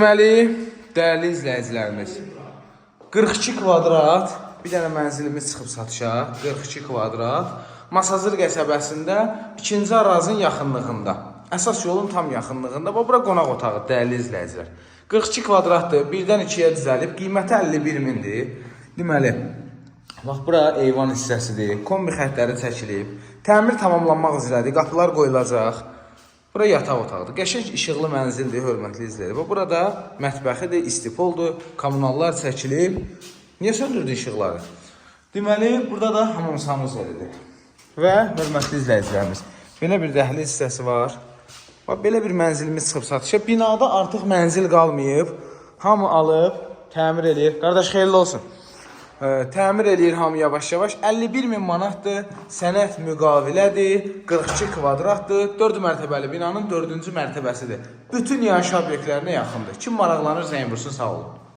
Deməli, dəyərli izləyicilərimiz, 42 kvadrat bir dənə mənzilimiz çıxıb satışa. 42 kvadrat Masazır qəsəbəsində 2-ci arazinin yaxınlığında, əsas yolun tam yaxınlığında. Bura qonaq otağı, dəyərli izləyicilər. 42 kvadratdır, birdən 2-yə düzəlib, qiyməti 51 mindir. Deməli, bax, bura eyvan hissəsidir, kombi xətləri çəkilib, təmir tamamlanmaq üzrədir, qapılar qoyulacaq. Bura yataq otaqdır. Qəşəng işıqlı mənzildir, hörmətli izləyicilər. Burada mətbəxidir, istipoldur, kommunallar çəkilib. Niyə söndürdü işıqları? Deməli, burada da hamam sanuzelidir. Və hörmətli izləyicilərimiz, belə bir dəhliz hissəsi var. Bax, belə bir mənzilimiz çıxıb satışa. Binada artıq mənzil qalmayıb. Hamı alıb, təmir edir. Qardaş, xeyirli olsun. Təmir edir hamı yavaş-yavaş. 51 min manatdır, sənət müqavilədir, 42 kvadratdır, 4 mərtəbəli binanın 4-cü mərtəbəsidir. Bütün yaşayış obyektlərinə yaxındır. Kim maraqlanır, zəng vursun, sağ olun.